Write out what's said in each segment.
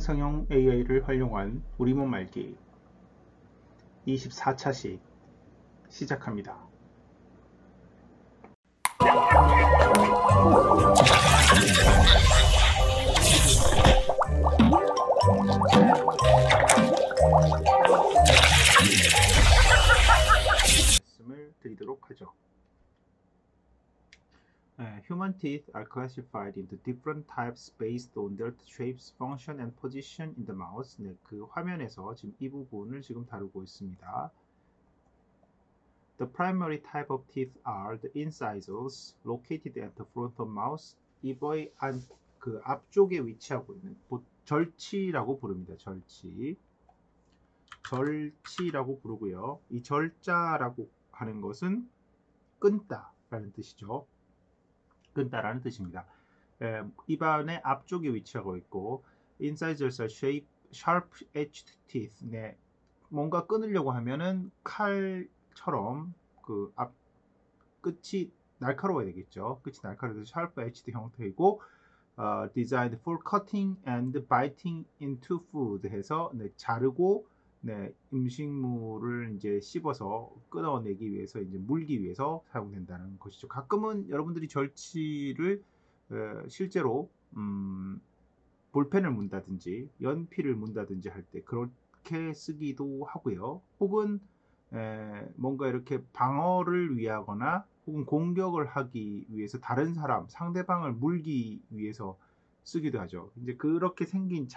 생성형 AI를 활용한 우리 몸 알기 24차씩 시작합니다. 말씀을 드리도록 하죠. Human teeth are classified into different types based on their shapes, function, and position in the mouth. 네, 그 화면에서 지금 이 부분을 지금 다루고 있습니다. The primary type of teeth are the incisors located at the front of mouth. 입의 그 앞쪽에 위치하고 있는 절치라고 부릅니다. 절치라고 부르고요. 이 절자라고 하는 것은 끈다라는 뜻이죠. 끈다라는 뜻입니다. 입안의 앞쪽에 위치하고 있고, incisors are sharp-edged teeth. 네, 뭔가 끊으려고 하면은 칼처럼 그 앞 끝이 날카로워야 되겠죠. 끝이 날카로워서 sharp-edged 형태이고, designed for cutting and biting into food 해서 네, 자르고 네, 음식물을 이제 씹어서 끊어내기 위해서 이제 물기 위해서 사용된다는 것이죠. 가끔은 여러분들이 절치를 실제로 볼펜을 문다든지 연필을 문다든지 할 때 그렇게 쓰기도 하고요. 혹은 뭔가 이렇게 방어를 위하거나 혹은 공격을 하기 위해서 다른 사람, 상대방을 물기 위해서 쓰기도 하죠. 이제 그렇게 생긴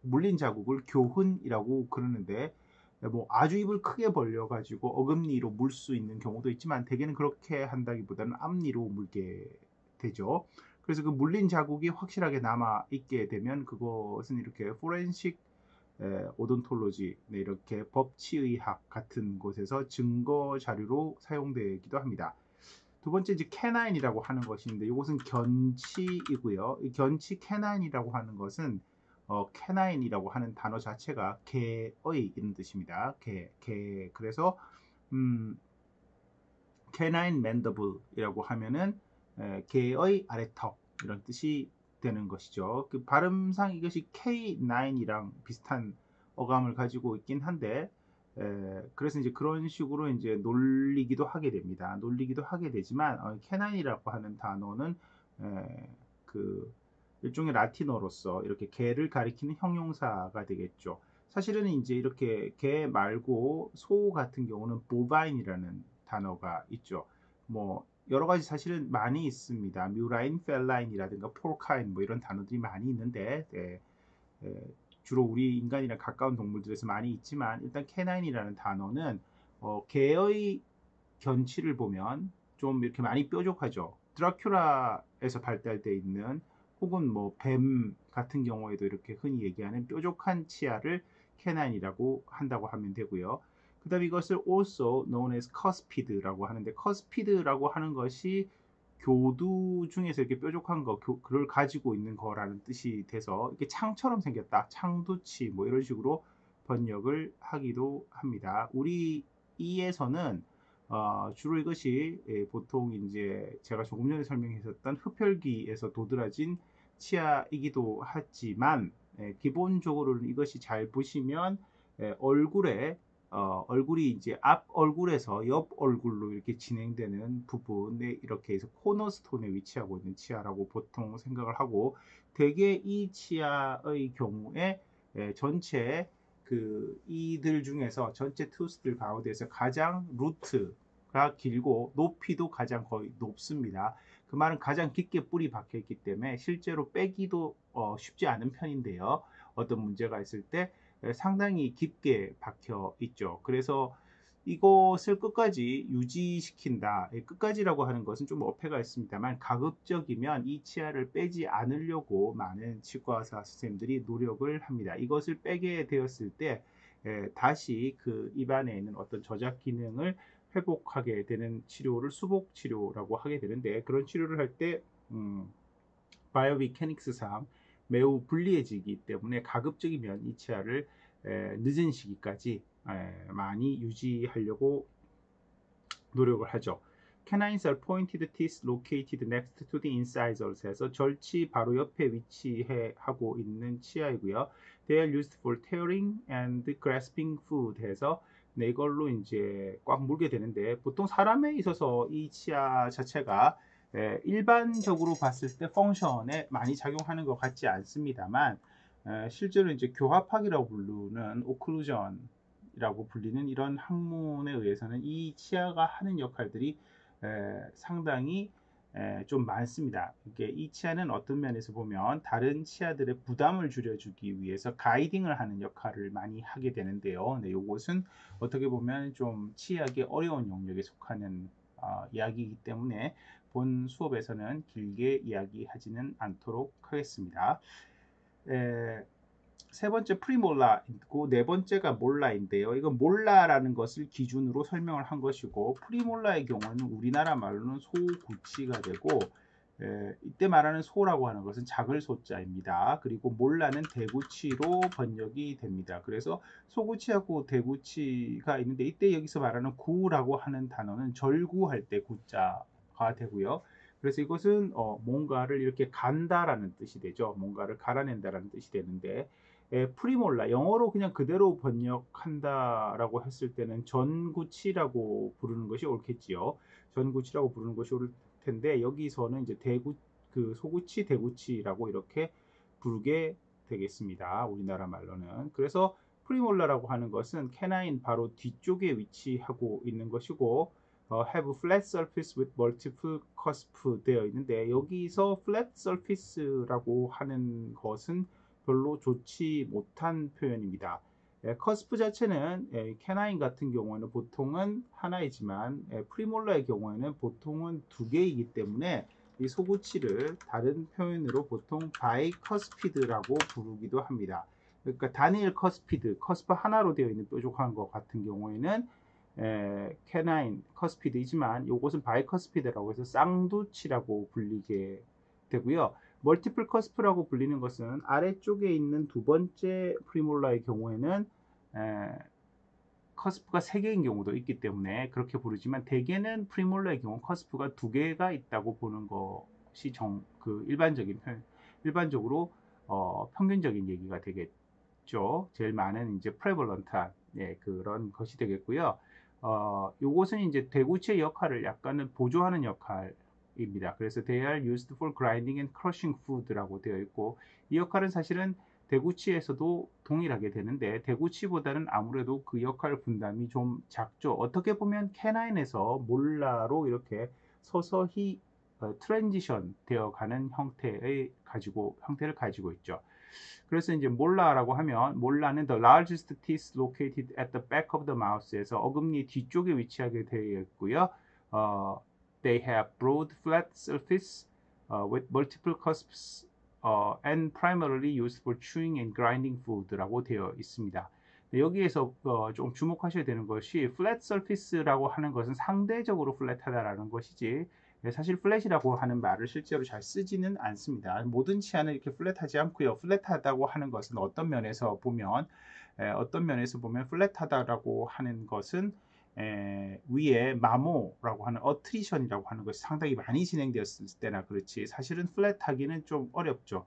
물린 자국을 교훈이라고 그러는데, 뭐 아주 입을 크게 벌려 가지고 어금니로 물 수 있는 경우도 있지만 대개는 그렇게 한다기보다는 앞니로 물게 되죠. 그래서 그 물린 자국이 확실하게 남아 있게 되면 그것은 이렇게 포렌식 오돈톨로지, 네, 이렇게 법치의학 같은 곳에서 증거 자료로 사용되기도 합니다. 두 번째 이제 캐나인이라고 하는 것인데, 이것은 견치이고요. 이 견치 캐나인이라고 하는 것은 캐나인이라고 하는 단어 자체가 개의 이런 뜻입니다. 그래서 캐나인 맨더블이라고 하면은 개의 아래턱 이런 뜻이 되는 것이죠. 그 발음상 이것이 K9이랑 비슷한 어감을 가지고 있긴 한데, 그래서 이제 그런 식으로 이제 놀리기도 하게 됩니다. 놀리기도 하게 되지만 캐나인이라고 하는 단어는 그 일종의 라틴어로서 이렇게 개를 가리키는 형용사가 되겠죠. 사실은 이제 이렇게 개 말고 소 같은 경우는 보바인이라는 단어가 있죠. 뭐 여러 가지 사실은 많이 있습니다. 뮤라인, 펠라인이라든가 폴카인 뭐 이런 단어들이 많이 있는데, 주로 우리 인간이랑 가까운 동물들에서 많이 있지만, 일단 캐나인이라는 단어는 개의 견치를 보면 좀 이렇게 많이 뾰족하죠. 드라큘라에서 발달되어 있는, 혹은 뭐 뱀 같은 경우에도 이렇게 흔히 얘기하는 뾰족한 치아를 캐나인이라고 한다고 하면 되고요. 그 다음에 이것을 also known as cuspid라고 하는데, cuspid라고 하는 것이 교두 중에서 이렇게 뾰족한 그걸 가지고 있는 거라는 뜻이 돼서 이렇게 창처럼 생겼다, 창두치 뭐 이런 식으로 번역을 하기도 합니다. 우리 이에서는 주로 이것이 보통 이제 제가 조금 전에 설명했었던 흡혈귀에서 도드라진 치아이기도 하지만, 기본적으로는 이것이 잘 보시면 얼굴이 이제 앞 얼굴에서 옆 얼굴로 이렇게 진행되는 부분에 이렇게 해서 코너스톤에 위치하고 있는 치아라고 보통 생각을 하고, 대개 이 치아의 경우에 전체 이들 중에서 전체 투스들 가운데서 가장 루트가 길고 높이도 가장 거의 높습니다. 그 말은 가장 깊게 뿌리 박혀 있기 때문에 실제로 빼기도 쉽지 않은 편인데요. 어떤 문제가 있을 때 상당히 깊게 박혀 있죠. 그래서 이것을 끝까지 유지시킨다. 끝까지라고 하는 것은 좀 어폐가 있습니다만, 가급적이면 이 치아를 빼지 않으려고 많은 치과의사 선생님들이 노력을 합니다. 이것을 빼게 되었을 때 다시 그 입안에 있는 어떤 저작 기능을 회복하게 되는 치료를 수복 치료라고 하게 되는데, 그런 치료를 할 때 바이오미케닉스상 매우 불리해지기 때문에 가급적이면 이 치아를 늦은 시기까지 많이 유지하려고 노력을 하죠. Canines are pointed teeth located next to the incisors 해서 절치 바로 옆에 위치하고 있는 치아이고요. They are used for tearing and grasping food 해서 네, 이걸로 이제 꽉 물게 되는데 보통 사람에 있어서 이 치아 자체가 일반적으로 봤을 때 펑션에 많이 작용하는 것 같지 않습니다만 실제로 이제 교합학이라고 부르는 오클루전이라고 불리는 이런 학문에 의해서는 이 치아가 하는 역할들이 상당히 좀 많습니다. 이게 이 치아는 어떤 면에서 보면 다른 치아들의 부담을 줄여주기 위해서 가이딩을 하는 역할을 많이 하게 되는데요. 네, 이것은 어떻게 보면 좀 치의학의 어려운 영역에 속하는 이야기이기 때문에 본 수업에서는 길게 이야기하지는 않도록 하겠습니다. 세 번째 프리몰라이고 네 번째가 몰라인데요. 이건 몰라라는 것을 기준으로 설명을 한 것이고 프리몰라의 경우는 우리나라 말로는 소구치가 되고 이때 말하는 소라고 하는 것은 작을 소자입니다. 그리고 몰라는 대구치로 번역이 됩니다. 그래서 소구치하고 대구치가 있는데 이때 여기서 말하는 구라고 하는 단어는 절구할 때 구자가 되고요. 그래서 이것은 뭔가를 이렇게 간다라는 뜻이 되죠. 뭔가를 갈아낸다라는 뜻이 되는데 프리몰라 영어로 그냥 그대로 번역한다라고 했을 때는 전구치라고 부르는 것이 옳겠지요. 전구치라고 부르는 것이 옳 텐데 여기서는 이제 소구치, 대구치라고 이렇게 부르게 되겠습니다. 우리나라 말로는. 그래서 프리몰라라고 하는 것은 캐나인 바로 뒤쪽에 위치하고 있는 것이고 have flat surface with multiple cusp 되어 있는데 여기서 flat surface라고 하는 것은 별로 좋지 못한 표현입니다. 커스프 자체는 캐나인 같은 경우에는 보통은 하나이지만 프리몰라의 경우에는 보통은 두 개이기 때문에 이 소구치를 다른 표현으로 보통 바이커스피드라고 부르기도 합니다. 그러니까 단일 커스피드, 커스프 하나로 되어 있는 뾰족한 것 같은 경우에는 캐나인 커스피드이지만 이것은 바이커스피드라고 해서 쌍두치라고 불리게 되고요. 멀티플 커스프라고 불리는 것은 아래쪽에 있는 두 번째 프리몰라의 경우에는 커스프가 3개인 경우도 있기 때문에 그렇게 부르지만 대개는 프리몰라의 경우 커스프가 2개가 있다고 보는 것이 일반적으로 평균적인 얘기가 되겠죠. 제일 많은 이제 프레벌런트한 그런 것이 되겠고요. 요것은 이제 대구치의 역할을 약간은 보조하는 역할입니다. 그래서 they are used for grinding and crushing food라고 되어 있고 이 역할은 사실은 대구치에서도 동일하게 되는데 대구치보다는 아무래도 그 역할 분담이 좀 작죠. 어떻게 보면 캐나인에서 몰라로 이렇게 서서히 트랜지션 되어가는 형태를 가지고 있죠. 그래서 이제 몰라라고 하면 몰라는 the largest teeth located at the back of the mouth에서 어금니 뒤쪽에 위치하게 되어 있고요. They have broad flat surface with multiple cusps and primarily used for chewing and grinding food라고 되어 있습니다. 여기에서 좀 주목하셔야 되는 것이 flat surface라고 하는 것은 상대적으로 플랫하다라는 것이지 사실 플랫이라고 하는 말을 실제로 잘 쓰지는 않습니다. 모든 치아는 이렇게 플랫하지 않고요. 플랫하다고 하는 것은 어떤 면에서 보면 플랫하다라고 하는 것은 위에 마모라고 하는 어트리션이라고 하는 것이 상당히 많이 진행되었을 때나 그렇지 사실은 플랫하기는 좀 어렵죠.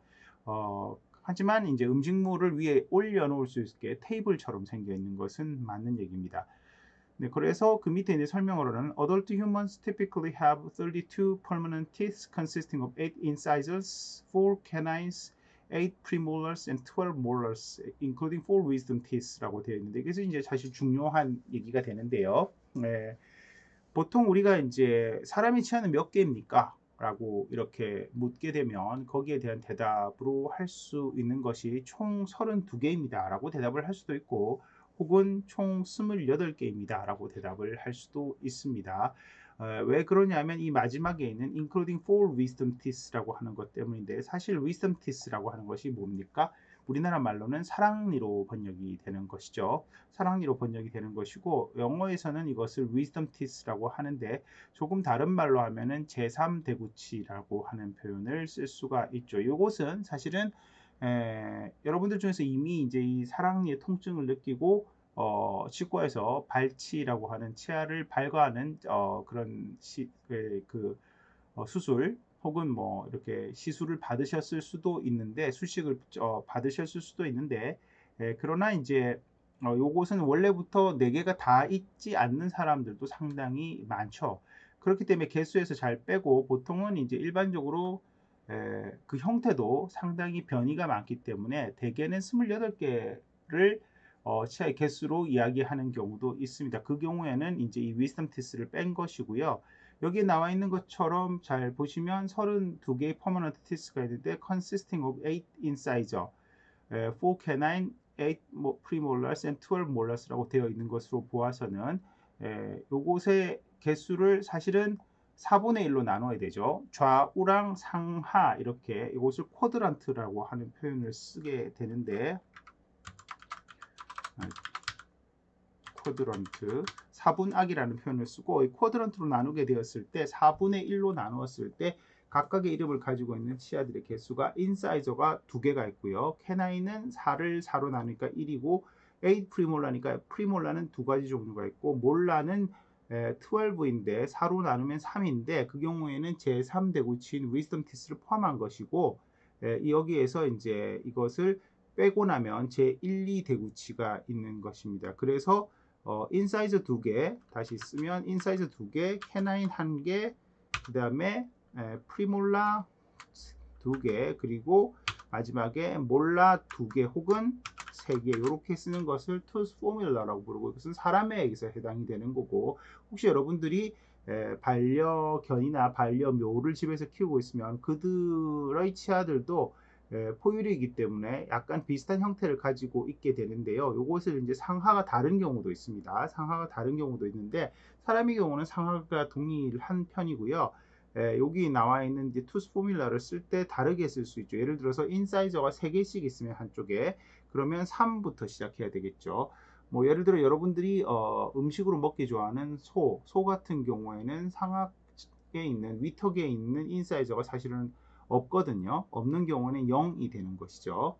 하지만 이제 음식물을 위에 올려놓을 수 있게 테이블처럼 생겨 있는 것은 맞는 얘기입니다. 네, 그래서 그 밑에 이제 설명으로는 Adult humans typically have 32 permanent teeth consisting of 8 incisors, 4 canines, 8 premolars, and 12 molars, including 4 wisdom teeth라고 되어 있는데 그래서 이제 사실 중요한 얘기가 되는데요. 보통 우리가 이제 사람의 치아는 몇 개입니까? 라고 이렇게 묻게 되면 거기에 대한 대답으로 할 수 있는 것이 총 32개입니다. 라고 대답을 할 수도 있고 혹은 총 28개입니다. 라고 대답을 할 수도 있습니다. 왜 그러냐면 이 마지막에 있는 including 4 wisdom teeth라고 하는 것 때문인데 사실 wisdom teeth라고 하는 것이 뭡니까? 우리나라 말로는 사랑니로 번역이 되는 것이죠. 사랑니로 번역이 되는 것이고 영어에서는 이것을 wisdom teeth라고 하는데 조금 다른 말로 하면은 제3대구치라고 하는 표현을 쓸 수가 있죠. 이것은 사실은 여러분들 중에서 이미 이제 이 사랑니의 통증을 느끼고 치과에서 발치라고 하는 치아를 발과하는 그런 수술 혹은 뭐 이렇게 시술을 받으셨을 수도 있는데 수식을 받으셨을 수도 있는데 그러나 이제 요것은 원래부터 4개가 다 있지 않는 사람들도 상당히 많죠. 그렇기 때문에 개수에서 잘 빼고 보통은 이제 일반적으로 그 형태도 상당히 변이가 많기 때문에 대개는 28개를 치아의 개수로 이야기하는 경우도 있습니다. 그 경우에는 이제 이 위스덤 티스를 뺀 것이고요. 여기에 나와 있는 것처럼 잘 보시면 32개의 퍼머넌트 티스가 있는데 consisting of 8 incisor, 4 canine, 8 premolars and 12 molars라고 되어 있는 것으로 보아서는 요것의 개수를 사실은 4분의 1로 나눠야 되죠. 좌우랑 상하 이렇게 이것을 쿼드란트라고 하는 표현을 쓰게 되는데 쿼드런트 4분악이라는 표현을 쓰고 이 쿼드런트로 나누게 되었을 때 4분의 1로 나누었을 때 각각의 이름을 가지고 있는 치아들의 개수가 인사이저가 2개가 있고요. 캐나인은 4를 4로 나누니까 1이고 8 프리몰라니까 프리몰라는 2가지 종류가 있고 몰라는 12인데 4로 나누면 3인데 그 경우에는 제3대구치인 위즈덤 티스를 포함한 것이고 여기에서 이제 이것을 빼고 나면 제1, 2대구치가 있는 것입니다. 그래서 인사이저 2개 다시 쓰면 인사이저 2개, 캐나인 1개, 그 다음에 프리몰라 2개, 그리고 마지막에 몰라 2개 혹은 3개 이렇게 쓰는 것을 투스 포뮬러라고 부르고 이것은 사람에게서 해당이 되는 거고 혹시 여러분들이 반려견이나 반려묘를 집에서 키우고 있으면 그들의 치아들도 포유류이기 때문에 약간 비슷한 형태를 가지고 있게 되는데요. 이것을 이제 상하가 다른 경우도 있습니다. 상하가 다른 경우도 있는데 사람의 경우는 상하가 동일한 편이고요. 여기 나와 있는 이제 투스 포뮬러를 쓸 때 다르게 쓸 수 있죠. 예를 들어서 인사이저가 3개씩 있으면 한쪽에 그러면 3부터 시작해야 되겠죠. 뭐 예를 들어 여러분들이 음식으로 먹기 좋아하는 소 같은 경우에는 상하에 있는 위턱에 있는 인사이저가 사실은 없거든요. 없는 경우는 0이 되는 것이죠.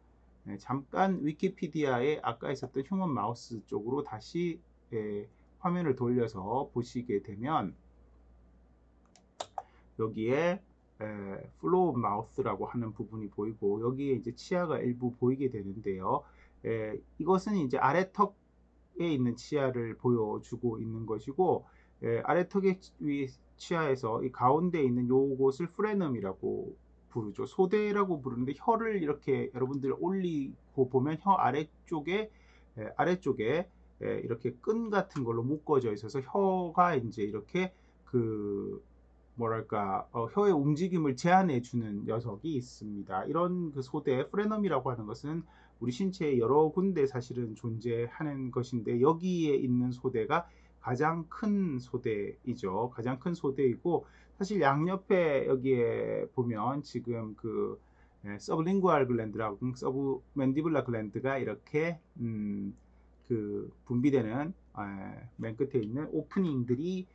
잠깐 위키피디아에 아까 있었던 휴먼 마우스 쪽으로 다시 화면을 돌려서 보시게 되면 여기에 플로우 마우스라고 하는 부분이 보이고 여기에 이제 치아가 일부 보이게 되는데요. 이것은 이제 아래턱에 있는 치아를 보여주고 있는 것이고 아래턱의 치아에서 이 가운데 있는 요것을 프레넘이라고 부르죠. 소대라고 부르는데 혀를 이렇게 여러분들 올리고 보면 혀 아래쪽에 이렇게 끈 같은 걸로 묶어져 있어서 혀가 이제 이렇게 그 뭐랄까 혀의 움직임을 제한해 주는 녀석이 있습니다. 이런 그 소대 프레넘이라고 하는 것은 우리 신체에 여러 군데 사실은 존재하는 것인데 여기에 있는 소대가 가장 큰 소대이죠. 가장 큰 소대이고 사실 양옆에 여기에 보면 지금 그 서브링구알 글랜드라고 서브맨디블라 글랜드가 이렇게 그 분비되는 맨 끝에 있는 오프닝들이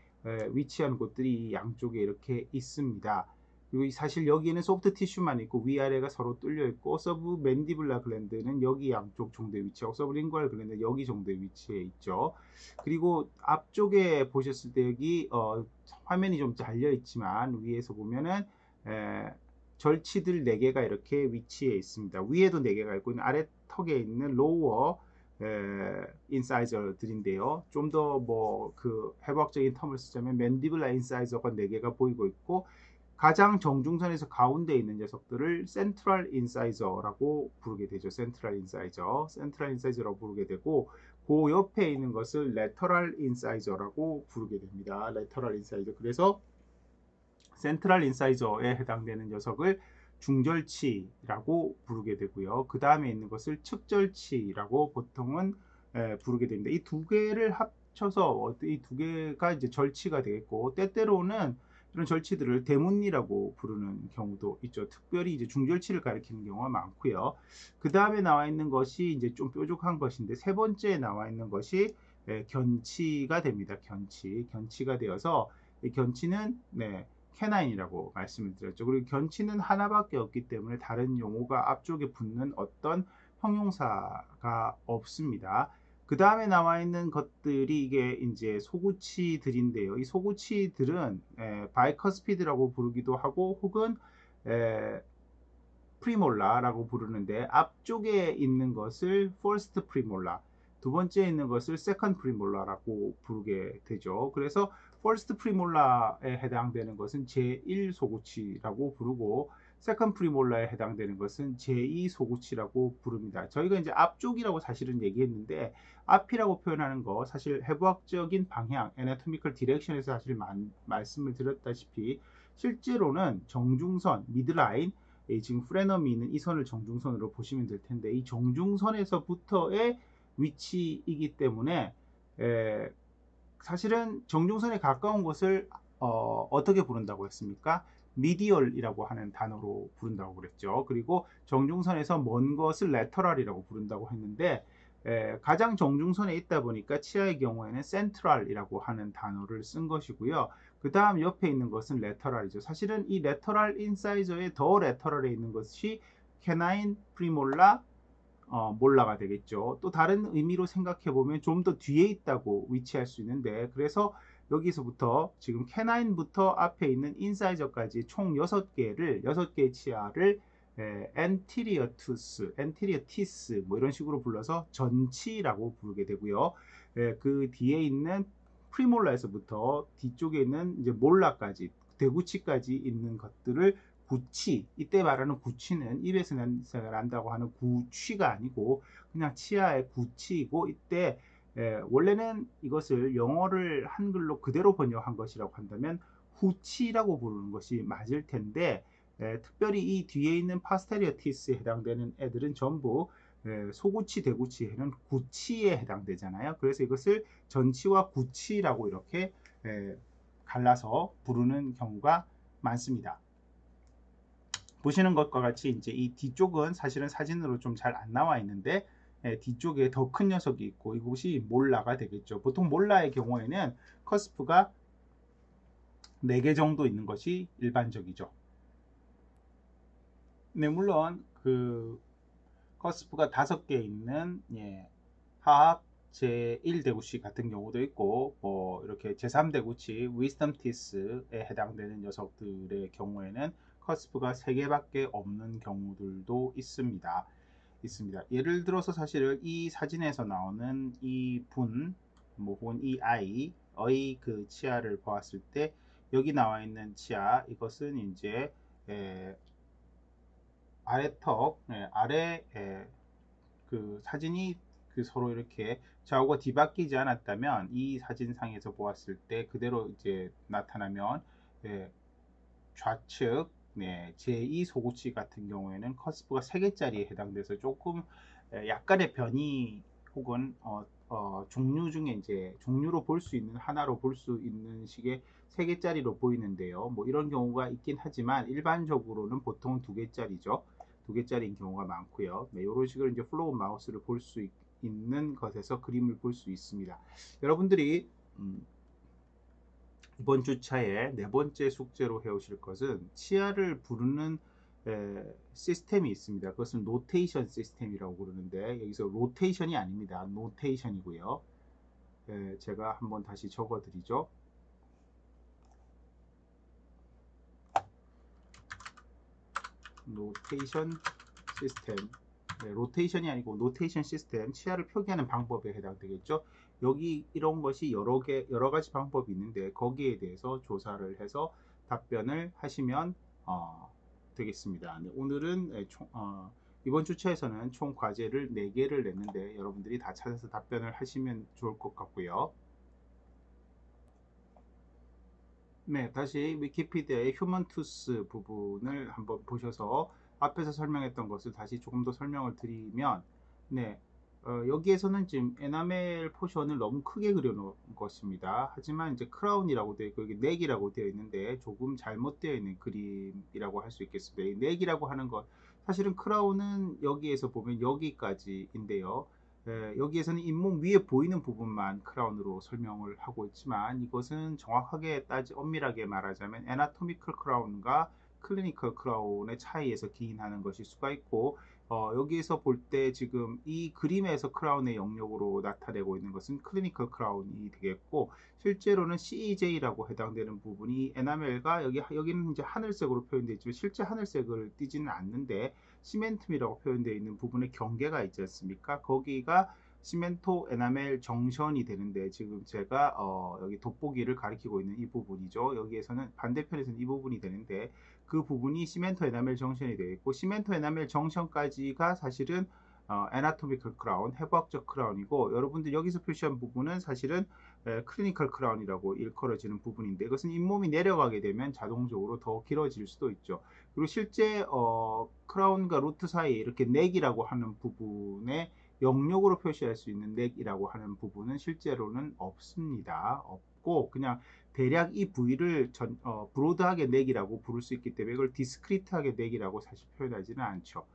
위치한 곳들이 양쪽에 이렇게 있습니다. 그리고 사실 여기는 소프트 티슈만 있고 위아래가 서로 뚫려 있고 서브 맨디블라 글랜드는 여기 양쪽 정도에 위치하고 서브링구알 글랜드는 여기 정도에 위치해 있죠. 그리고 앞쪽에 보셨을 때 여기 화면이 좀 잘려 있지만 위에서 보면은 절치들 4개가 이렇게 위치해 있습니다. 위에도 4개가 있고 아래 턱에 있는 로워 인사이저들인데요. 좀 더 뭐 그 해부학적인 텀을 쓰자면 맨디블라 인사이저가 4개가 보이고 있고 가장 정중선에서 가운데 있는 녀석들을 센트럴 인사이저라고 부르게 되죠. 센트럴 인사이저라고 부르게 되고 그 옆에 있는 것을 레터럴 인사이저라고 부르게 됩니다. 레터럴 인사이저. 그래서 센트럴 인사이저에 해당되는 녀석을 중절치라고 부르게 되고요. 그 다음에 있는 것을 측절치라고 보통은 부르게 됩니다. 이 2개를 합쳐서 이 2개가 이제 절치가 되겠고 때때로는 이런 절치들을 대문니라고 부르는 경우도 있죠. 특별히 이제 중절치를 가리키는 경우가 많고요. 그 다음에 나와 있는 것이 이제 좀 뾰족한 것인데 세 번째에 나와 있는 것이 견치가 됩니다. 견치가 되어서 이 견치는 캐나인이라고 말씀을 드렸죠. 그리고 견치는 하나밖에 없기 때문에 다른 용어가 앞쪽에 붙는 어떤 형용사가 없습니다. 그 다음에 나와 있는 것들이 이게 이제 소구치들인데요. 이 소구치들은 바이커스피드라고 부르기도 하고 혹은 프리몰라라고 부르는데, 앞쪽에 있는 것을 퍼스트 프리몰라, 두 번째에 있는 것을 세컨드 프리몰라라고 부르게 되죠. 그래서 퍼스트 프리몰라에 해당되는 것은 제1 소구치라고 부르고, 세컨드 프리몰라에 해당되는 것은 제2 소구치라고 부릅니다. 저희가 이제 앞쪽이라고 사실은 얘기했는데, 앞이라고 표현하는 거 사실 해부학적인 방향, 애나토미컬 디렉션에서 사실 말씀을 드렸다시피 실제로는 정중선, 미드라인, 지금 프레넘이 있는 이 선을 정중선으로 보시면 될 텐데, 이 정중선에서부터의 위치이기 때문에 사실은 정중선에 가까운 것을 어떻게 부른다고 했습니까? 미디얼이라고 하는 단어로 부른다고 그랬죠. 그리고 정중선에서 먼 것을 레터럴이라고 부른다고 했는데, 가장 정중선에 있다 보니까 치아의 경우에는 센트럴이라고 하는 단어를 쓴 것이고요. 그 다음 옆에 있는 것은 레터럴이죠. 사실은 이 레터럴 인사이저의 더 레터럴에 있는 것이 캐나인 프리몰라 몰라가 되겠죠. 또 다른 의미로 생각해 보면 좀 더 뒤에 있다고 위치할 수 있는데, 그래서 여기서부터 지금 캐나인부터 앞에 있는 인사이저까지 총 6개의 치아를 엔티리어 투스, 엔티리어 티스 뭐 이런 식으로 불러서 전치라고 부르게 되고요. 그 뒤에 있는 프리몰라에서부터 뒤쪽에 있는 이제 몰라까지, 대구치까지 있는 것들을 구치, 이때 말하는 구치는 입에서 냄새가 난다고 하는 구취가 아니고 그냥 치아의 구치이고, 이때 원래는 이것을 영어를 한글로 그대로 번역한 것이라고 한다면 후치라고 부르는 것이 맞을 텐데, 특별히 이 뒤에 있는 파스테리어티스에 해당되는 애들은 전부 소구치, 대구치에는 구치에 해당되잖아요. 그래서 이것을 전치와 구치라고 이렇게 갈라서 부르는 경우가 많습니다. 보시는 것과 같이 이제 이 뒤쪽은 사실은 사진으로 좀 잘 안 나와 있는데, 뒤쪽에 더 큰 녀석이 있고 이곳이 몰라가 되겠죠. 보통 몰라의 경우에는 커스프가 4개 정도 있는 것이 일반적이죠. 네, 물론 그 커스프가 5개 있는 하악 제1대구치 같은 경우도 있고, 뭐 이렇게 제3대구치 위스덤 티스에 해당되는 녀석들의 경우에는 커스프가 3개밖에 없는 경우들도 있습니다. 예를 들어서 사실 이 사진에서 나오는 이 분, 뭐 혹은 이 아이의 그 치아를 보았을 때, 여기 나와 있는 치아, 이것은 이제 아래턱, 아래 그 사진이 그 서로 이렇게 좌우가 뒤바뀌지 않았다면, 이 사진상에서 보았을 때 그대로 이제 나타나면 좌측 제2 소구치 같은 경우에는 커스프가 3개짜리에 해당돼서 조금 약간의 변이 혹은 종류 중에 이제 종류로 볼 수 있는, 하나로 볼 수 있는 식의 3개짜리로 보이는데요. 뭐 이런 경우가 있긴 하지만 일반적으로는 보통 2개짜리죠. 2개짜리인 경우가 많고요. 이런 식으로 이제 플로우 마우스를 볼 수 있는 것에서 그림을 볼 수 있습니다. 여러분들이 이번 주차에 4번째 숙제로 해오실 것은 치아를 부르는 시스템이 있습니다. 그것은 노테이션 시스템이라고 부르는데, 여기서 로테이션이 아닙니다. 노테이션이고요. 제가 한번 다시 적어 드리죠. 노테이션 시스템, 로테이션이 아니고 노테이션 시스템, 치아를 표기하는 방법에 해당되겠죠. 여기 이런 것이 여러 가지 방법이 있는데, 거기에 대해서 조사를 해서 답변을 하시면 되겠습니다. 네, 오늘은 이번 주차에서는 총 과제를 4개를 냈는데, 여러분들이 다 찾아서 답변을 하시면 좋을 것 같고요. 네, 다시 위키피디아의 휴먼 투스 부분을 한번 보셔서 앞에서 설명했던 것을 다시 조금 더 설명을 드리면, 네, 여기에서는 지금 에나멜 포션을 너무 크게 그려놓은 것입니다. 하지만 이제 크라운이라고 되어 있고 여기 넥이라고 되어 있는데 조금 잘못되어 있는 그림이라고 할 수 있겠습니다. 이 넥이라고 하는 것, 사실은 크라운은 여기에서 보면 여기까지인데요. 여기에서는 잇몸 위에 보이는 부분만 크라운으로 설명을 하고 있지만, 이것은 정확하게 엄밀하게 말하자면 애나토미컬 크라운과 클리니컬 크라운의 차이에서 기인하는 것일 수가 있고, 여기에서 볼 때 지금 이 그림에서 크라운의 영역으로 나타내고 있는 것은 클리니컬 크라운이 되겠고, 실제로는 CEJ라고 해당되는 부분이 에나멜과 여기는 이제 하늘색으로 표현되어 있지만 실제 하늘색을 띠지는 않는데 시멘툼이라고 표현되어 있는 부분에 경계가 있지 않습니까? 거기가 시멘토 에나멜 정션이 되는데, 지금 제가 여기 돋보기를 가리키고 있는 이 부분이죠. 여기에서는 반대편에서는 이 부분이 되는데, 그 부분이 시멘토 에나멜 정션이 되어 있고, 시멘토 에나멜 정션까지가 사실은 애나토미컬 크라운, 해부학적 크라운이고, 여러분들 여기서 표시한 부분은 사실은 클리니컬 크라운이라고 일컬어지는 부분인데, 이것은 잇몸이 내려가게 되면 자동적으로 더 길어질 수도 있죠. 그리고 실제 크라운과 루트 사이에 이렇게 넥이라고 하는 부분에 영역으로 표시할 수 있는 넥이라고 하는 부분은 실제로는 없습니다. 없고, 그냥 대략 이 부위를 브로드하게 넥이라고 부를 수 있기 때문에 이걸 디스크리트하게 넥이라고 사실 표현하지는 않죠.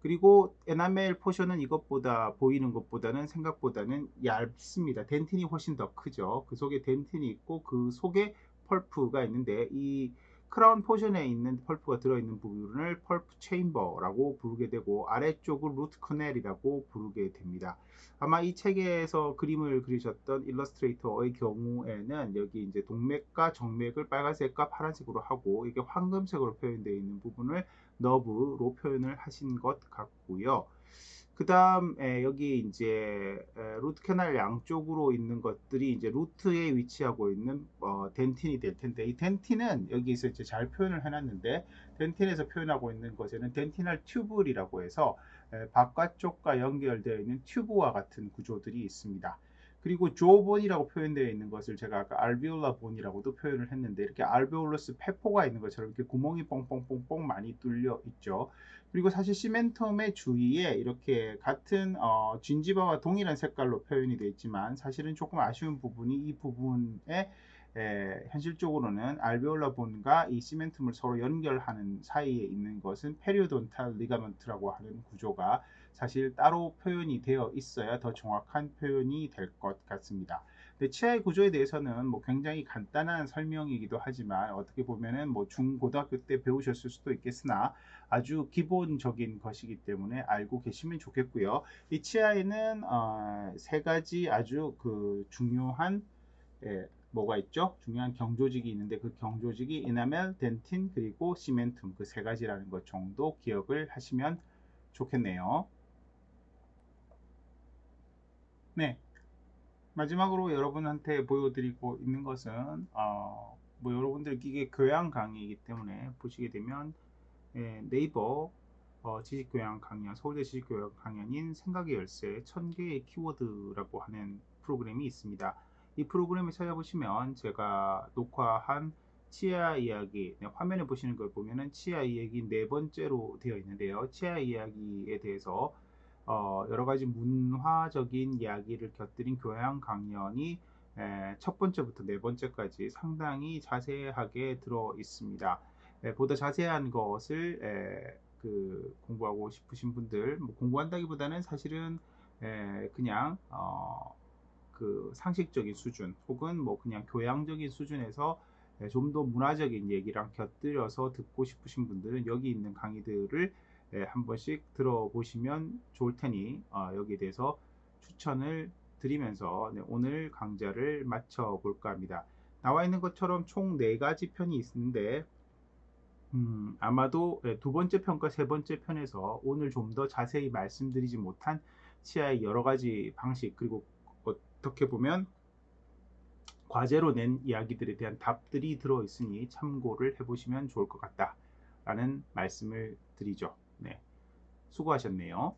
그리고 에나멜 포션은 이것보다 보이는 것보다는 생각보다는 얇습니다. 덴틴이 훨씬 더 크죠. 그 속에 덴틴이 있고 그 속에 펄프가 있는데, 이 크라운 포션에 있는 펄프가 들어있는 부분을 펄프 체인버라고 부르게 되고, 아래쪽을 루트 커넬이라고 부르게 됩니다. 아마 이 책에서 그림을 그리셨던 일러스트레이터의 경우에는 여기 이제 동맥과 정맥을 빨간색과 파란색으로 하고, 이게 황금색으로 표현되어 있는 부분을 너브로 표현을 하신 것 같고요. 그 다음 여기 이제 루트 캐널 양쪽으로 있는 것들이 이제 루트에 위치하고 있는 덴틴이 될 텐데, 이 덴틴은 여기서 이제 잘 표현을 해놨는데, 덴틴에서 표현하고 있는 것에는 덴티널 튜블이라고 해서 바깥쪽과 연결되어 있는 튜브와 같은 구조들이 있습니다. 그리고 조본이라고 표현되어 있는 것을 제가 아까 알비올라 본이라고도 표현을 했는데, 이렇게 알베올러스 페포가 있는 것처럼 이렇게 구멍이 뽕뽕뽕뽕 많이 뚫려 있죠. 그리고 사실 시멘텀의 주위에 이렇게 같은 진지바와 동일한 색깔로 표현이 되어 있지만, 사실은 조금 아쉬운 부분이 이 부분에 현실적으로는 알베올라 본과 이 시멘텀을 서로 연결하는 사이에 있는 것은 페리오돈탈 리가먼트라고 하는 구조가 사실 따로 표현이 되어 있어야 더 정확한 표현이 될 것 같습니다. 근데 치아의 구조에 대해서는 뭐 굉장히 간단한 설명이기도 하지만, 어떻게 보면은 뭐 중고등학교 때 배우셨을 수도 있겠으나 아주 기본적인 것이기 때문에 알고 계시면 좋겠고요. 이 치아에는 세 가지 아주 그 중요한 뭐가 있죠? 중요한 경조직이 있는데, 그 경조직이 이나멜, 덴틴, 그리고 시멘툼, 그 세 가지라는 것 정도 기억을 하시면 좋겠네요. 네, 마지막으로 여러분한테 보여드리고 있는 것은 뭐 여러분들 이게 교양 강의이기 때문에 보시게 되면 네이버 지식교양 강연, 서울대 지식교양 강연인 생각의 열쇠 1000개의 키워드라고 하는 프로그램이 있습니다. 이 프로그램을 찾아보시면 제가 녹화한 치아 이야기, 화면에 보시는 걸 보면은 치아 이야기 네 번째로 되어 있는데요. 치아 이야기에 대해서 여러 가지 문화적인 이야기를 곁들인 교양 강연이 첫 번째부터 네 번째까지 상당히 자세하게 들어 있습니다. 보다 자세한 것을 공부하고 싶으신 분들, 뭐 공부한다기보다는 사실은 그냥 그 상식적인 수준 혹은 뭐 그냥 교양적인 수준에서 좀 더 문화적인 얘기랑 곁들여서 듣고 싶으신 분들은 여기 있는 강의들을 한 번씩 들어보시면 좋을 테니 여기에 대해서 추천을 드리면서 오늘 강좌를 마쳐 볼까 합니다. 나와 있는 것처럼 총 4가지 편이 있는데, 아마도 두 번째 편과 세 번째 편에서 오늘 좀 더 자세히 말씀드리지 못한 치아의 여러 가지 방식, 그리고 어떻게 보면 과제로 낸 이야기들에 대한 답들이 들어있으니 참고를 해보시면 좋을 것 같다 라는 말씀을 드리죠. 네, 수고하셨네요.